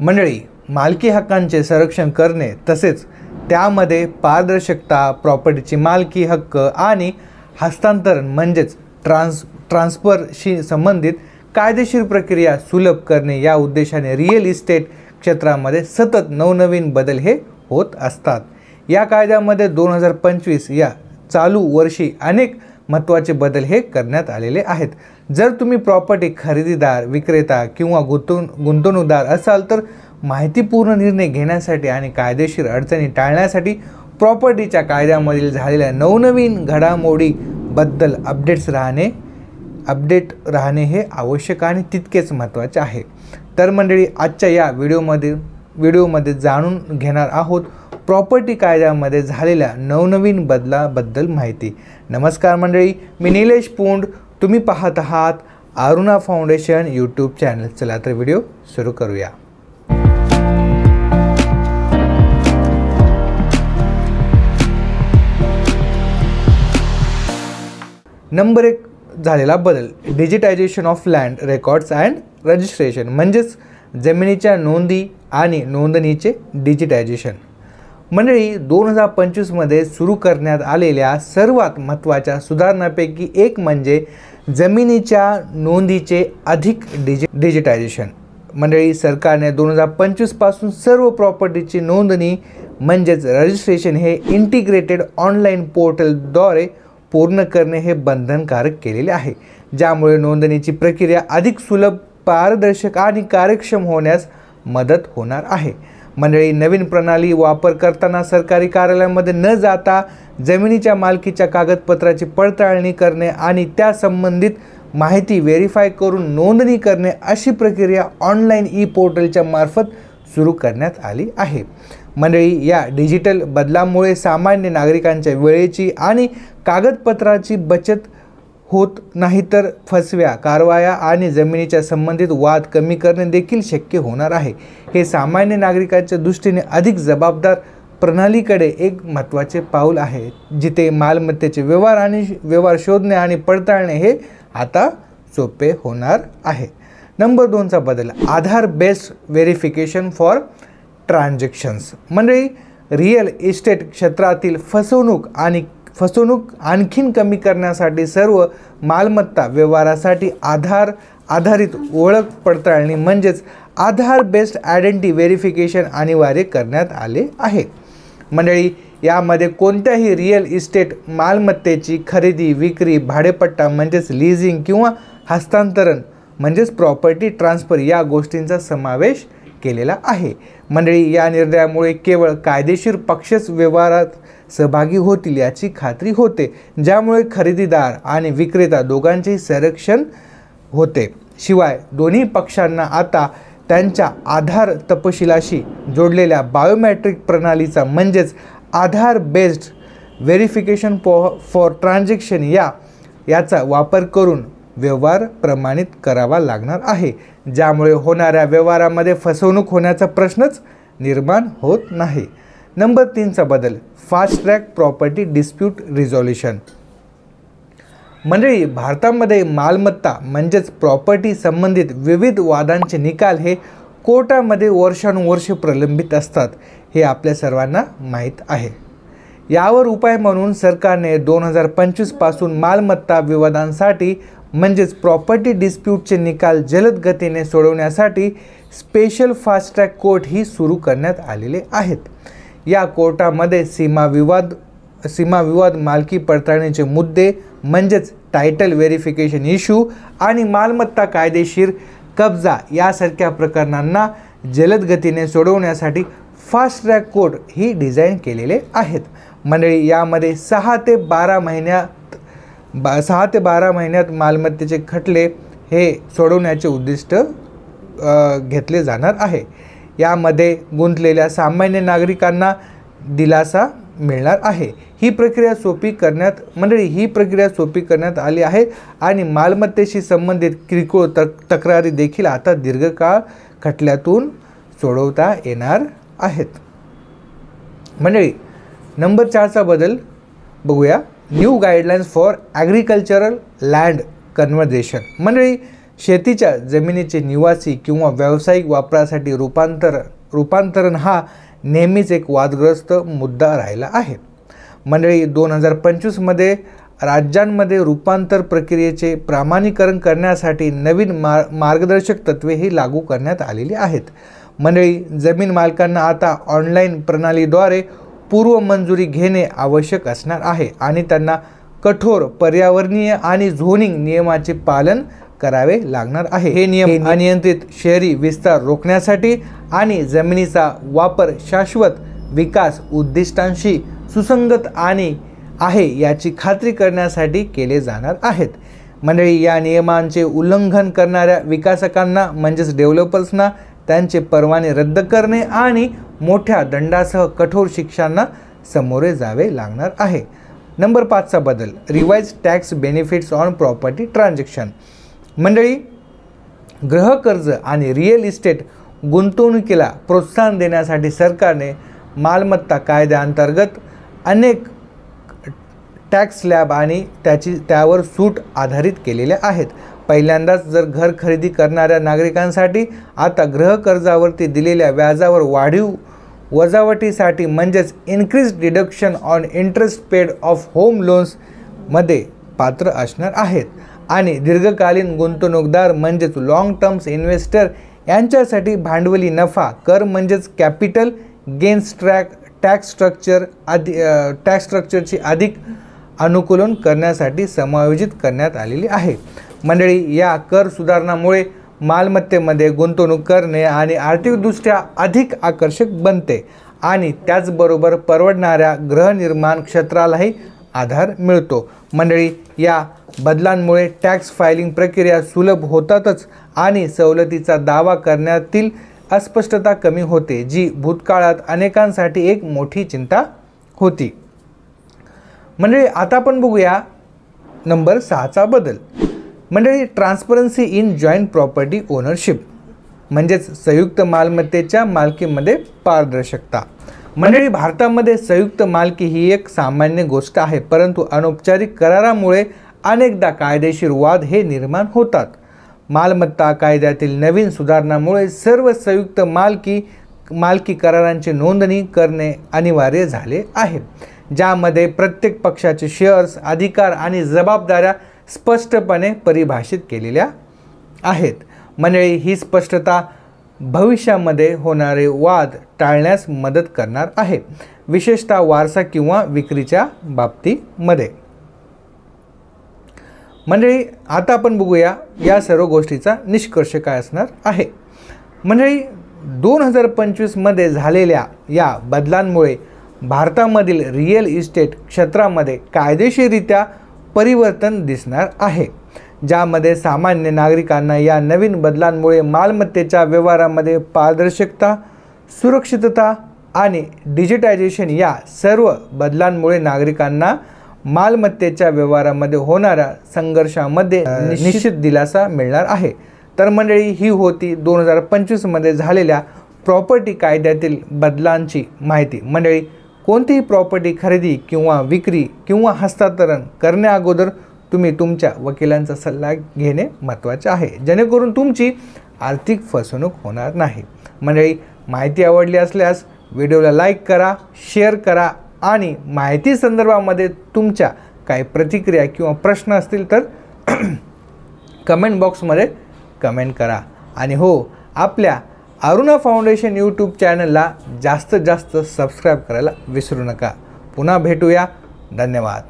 मंडळी, मालकी हक्कांचे संरक्षण करणे तसेच त्यामध्ये पारदर्शकता, प्रॉपर्टीची मालकी हक्क आणि हस्तांतरण म्हणजेच ट्रान्सफरशी संबंधित कायदेशीर प्रक्रिया सुलभ करणे या उद्देशाने रिअल इस्टेट क्षेत्रामध्ये सतत नवनवीन बदल हे होत असतात। या कायद्यामध्ये 2025 या चालू वर्षी अनेक महत्त्वाचे बदल हे करण्यात आलेले आहेत। जर तुम्ही प्रॉपर्टी खरेदीदार, विक्रेता किंवा गुंतवणूकदार असाल तर माहितीपूर्ण निर्णय घेण्यासाठी आणि कायदेशीर अडचणी टाळण्यासाठी प्रॉपर्टीच्या कायद्यामधील झालेल्या नवनवीन घडामोडीबद्दल अपडेट राहणे हे आवश्यक आणि तितकेच महत्त्वाचे आहे। तर मंडळी, आजच्या या व्हिडिओमध्ये जाणून घेणार आहोत प्रॉपर्टी कायद्यामध्ये झालेल्या नवनवीन बदलाबद्दल माहिती। नमस्कार मंडळी, मी निलेश पुंड, तुम्ही पाहत आहात अरुणा फाउंडेशन यूट्यूब चॅनल। चला तर व्हिडिओ सुरू करूया। नंबर 1 झालेला बदल, digitisation of land records and registration म्हणजेच जमिनीच्या नोंदी आणि नोंदणीचे डिजिटायझेशन। मंडळी, 2025 मध्ये सुरू करण्यात आलेल्या सर्वात महत्त्वाच्या सुधारणांपैकी एक म्हणजे जमिनीच्या नोंदीचे अधिक डिजिटायझेशन। मंडळी, सरकारने 2025 पासून सर्व प्रॉपर्टीची नोंदणी म्हणजेच रजिस्ट्रेशन हे इंटिग्रेटेड ऑनलाईन पोर्टलद्वारे पूर्ण करणे हे बंधनकारक केलेले आहे, ज्यामुळे नोंदणीची प्रक्रिया अधिक सुलभ, पारदर्शक आणि कार्यक्षम होण्यास मदत होणार आहे। मंडळी, नवीन प्रणाली वापर करताना सरकारी कार्यालयामध्ये न जाता जमिनीच्या मालकीच्या कागदपत्राची पडताळणी करणे आणि त्या संबंधित माहिती व्हेरीफाय करून नोंदणी करणे अशी प्रक्रिया ऑनलाईन ई पोर्टलच्या मार्फत सुरू करण्यात आली आहे। मंडळी, या डिजिटल बदलामुळे सामान्य नागरिकांच्या वेळेची आणि कागदपत्राची बचत होत नाही, तर फसव्या कारवाया आणि जमिनीच्या संबंधित वाद कमी करणे देखील शक्य होणार आहे। हे सामान्य नागरिकांच्या दृष्टीने अधिक जबाबदार प्रणालीकडे एक महत्त्वाचे पाऊल आहे, जिथे मालमत्तेचे व्यवहार शोधणे आणि पडताळणे हे आता सोपे होणार आहे। नंबर 2 चा बदल, आधार बेस्ड व्हेरिफिकेशन फॉर ट्रान्झॅक्शन्स। मंडळी, रिअल इस्टेट क्षेत्रातील फसवणूक आणखीन कमी करण्यासाठी सर्व मालमत्ता व्यवहारासाठी आधारित ओळख पडताळणी म्हणजेच आधार बेस्ड आयडेंटिटी व्हेरिफिकेशन अनिवार्य करण्यात आले आहे। मंडळी, यामध्ये कोणत्याही रिअल इस्टेट मालमत्तेची खरेदी, विक्री, भाडेपट्टा म्हणजेच लिझिंग किंवा हस्तांतरण म्हणजेच प्रॉपर्टी ट्रान्सफर या गोष्टींचा समावेश केलेला आहे। मंडळी, या निर्णयामुळे केवळ कायदेशीर पक्षच व्यवहारात सहभागी होतील याची खात्री होते, ज्यामुळे खरेदीदार आणि विक्रेता दोघांचेही संरक्षण होते। शिवाय दोन्ही पक्षांना आता त्यांच्या आधार तपशिलाशी जोडलेल्या बायोमेट्रिक प्रणालीचा म्हणजेच आधार बेस्ड व्हेरिफिकेशन फॉर ट्रान्झॅक्शन याचा वापर करून व्यवहार प्रमाणित करावा लागणार आहे, ज्यामुळे होणाऱ्या व्यवहारामध्ये फसवणूक होण्याचा प्रश्नच निर्माण होत नाही। नंबर 3 चा बदल, fast track property dispute resolution. मंडळी, भारतामध्ये मालमत्ता म्हणजेच प्रॉपर्टी संबंधित विविध वादांचे निकाल हे कोर्टामध्ये वर्षानुवर्ष प्रलंबित असतात, हे आपल्या सर्वांना माहीत आहे। यावर उपाय म्हणून सरकारने 2025 पासून मालमत्ता विवादांसाठी म्हणजेच प्रॉपर्टी डिस्प्यूटचे निकाल जलद गतीने सोडवण्यासाठी स्पेशल फास्ट ट्रॅक कोर्ट ही सुरू करण्यात आलेले आहेत। या कोर्टामध्ये सीमाविवाद, मालकी पडताळणीचे मुद्दे म्हणजेच टायटल व्हेरिफिकेशन इश्यू आणि मालमत्ता कायदेशीर कब्जा यासारख्या प्रकरणांना जलद गतीने सोडवण्यासाठी फास्ट ट्रॅक कोर्ट ही डिझाईन केलेले आहेत। मंडळी, यामध्ये 6 ते 12 महिन्यात मालमत्तेचे खटले हे सोडवण्याचे उद्दिष्ट घेतले जाणार आहे। यामध्ये गुंतलेल्या सामान्य नागरिकांना दिलासा मिळणार आहे। ही प्रक्रिया सोपी करण्यात आली आहे आणि मालमत्तेशी संबंधित किरकोळ तक्रारी देखील आता दीर्घकाळ खटल्यातून सोडवता येणार आहेत। मंडळी, नंबर 4 चा बदल बघूया, new guidelines for agricultural land conversation. मंडळी, शेतीच्या जमिनीचे निवासी किंवा व्यावसायिक वापरासाठी रूपांतरण हा नेहमीच एक वादग्रस्त मुद्दा राहिला आहे। मंडळी 2025 राज्यांमध्ये रूपांतर प्रक्रियेचे प्रमाणीकरण करण्यासाठी नवीन मार्गदर्शक तत्त्वे ही लागू करण्यात आलेली आहेत। मंडळी जमीन मालकांना आता ऑनलाईन प्रणालीद्वारे पूर्व मंजुरी घेणे आवश्यक असणार आहे आणि त्यांना कठोर पर्यावरणीय आणि झोनिंग नियमाचे पालन करावे लागणार आहे। हे नियम अनियंत्रित शहरी विस्तार रोखण्यासाठी आणि जमिनीचा वापर शाश्वत विकास उद्दिष्टांशी सुसंगत आहे याची खात्री करण्यासाठी केले जाणार आहेत। मंडळी या नियमांचे उल्लंघन करणाऱ्या विकासकांना म्हणजेच डेव्हलपर्सना त्यांचे परवाने रद्द करणे आणि मोठ्या दंडासह कठोर शिक्षांना सामोरे जावे लागणार आहे। नंबर 5चा बदल, revise tax benefits on property transaction. मंडळी गृहकर्ज आणि रिअल इस्टेट गुंतवणुकीला प्रोत्साहन देण्यासाठी सरकारने मालमत्ता कायद्याअंतर्गत अनेक टॅक्स स्लॅब आणि त्यावर सूट आधारित केलेल्या आहेत। पहिल्यांदाच जर घर खरेदी करणाऱ्या नागरिकांसाठी आता गृहकर्जावरती दिलेल्या व्याजावर वाढीव वजावटीसाठी म्हणजेच increase deduction on interest paid of home लोन्समध्ये पात्र असणार आहेत आणि दीर्घकालीन गुंतवणूकदार म्हणजेच लॉंग टर्म्स इन्व्हेस्टर यांच्यासाठी भांडवली नफा कर म्हणजेच कॅपिटल गेन्स टॅक्स स्ट्रक्चरची अधिक अनुकूलन करण्यासाठी समायोजित करण्यात आलेली आहे। मंडळी या कर सुधारणामुळे मालमत्तेमध्ये गुंतवणूक करणे आणि आर्थिकदृष्ट्या अधिक आकर्षक बनते आणि त्याचबरोबर परवडणाऱ्या गृहनिर्माण क्षेत्रालाही आधार मिळतो। मंडळी या बदलांमुळे टॅक्स फायलिंग प्रक्रिया सुलभ होतातच आणि सवलतीचा दावा करण्यातील अस्पष्टता कमी होते, जी भूतकाळात अनेकांसाठी एक मोठी चिंता होती। मंडळी आता आपण बघूया नंबर 6चा बदल। मंडळी transparency in joint property ownership म्हणजेच संयुक्त मालमत्तेच्या मालकीमध्ये पारदर्शकता। मंडळी भारतामध्ये संयुक्त मालकी ही एक सामान्य गोष्ट आहे, परंतु अनौपचारिक करारामुळे अनेकदा कायदेशीर वाद हे निर्माण होतात। मालमत्ता कायद्यातील नवीन सुधारणामुळे सर्व संयुक्त मालकी करारांची नोंदणी करणे अनिवार्य झाले आहे, ज्यामध्ये प्रत्येक पक्षाचे शेअर्स, अधिकार आणि जबाबदाऱ्या स्पष्टपणे परिभाषित केलेल्या आहेत। मंडळी ही स्पष्टता भविष्यामध्ये होणारे वाद टाळण्यास मदत करणार आहे, विशेषतः वारसा किंवा विक्रीच्या बाबतीमध्ये। मंडळी आता आपण बघूया या सर्व गोष्टीचा निष्कर्ष काय असणार आहे। मंडळी 2025 झालेल्या या बदलांमुळे भारतामधील रिअल इस्टेट क्षेत्रामध्ये कायदेशीररित्या परिवर्तन दिसणार आहे, ज्यामध्ये सामान्य नागरिकांना या नवीन बदलांमुळे मालमत्तेच्या व्यवहारामध्ये पारदर्शकता, सुरक्षितता आणि डिजिटायझेशन या सर्व बदलांमुळे नागरिकांना मालमत्तेच्या व्यवहारामध्ये होणाऱ्या संघर्षामध्ये निश्चित दिलासा मिळणार आहे। तर मंडळी ही होती 2025 झालेल्या प्रॉपर्टी कायद्यातील बदलांची माहिती। मंडळी कोणतीही प्रॉपर्टी खरेदी किंवा विक्री किंवा हस्तांतरण करण्याअगोदर तुम्ही तुमच्या वकिलांचा सल्ला घेणे महत्त्वाचे आहे, जेणेकरून तुमची आर्थिक फसवणूक होणार नाही। मंडळी माहिती आवडली असल्यास व्हिडिओला लाईक करा, शेअर करा आणि माहिती संदर्भामध्ये तुमच्या काही प्रतिक्रिया किंवा प्रश्न असतील तर कमेंट बॉक्समध्ये कमेंट करा। आणि हो, आपल्या अरुणा फाउंडेशन यूट्यूब चॅनलला जास्तीत जास्त सबस्क्राईब करायला विसरू नका। पुन्हा भेटूया, धन्यवाद।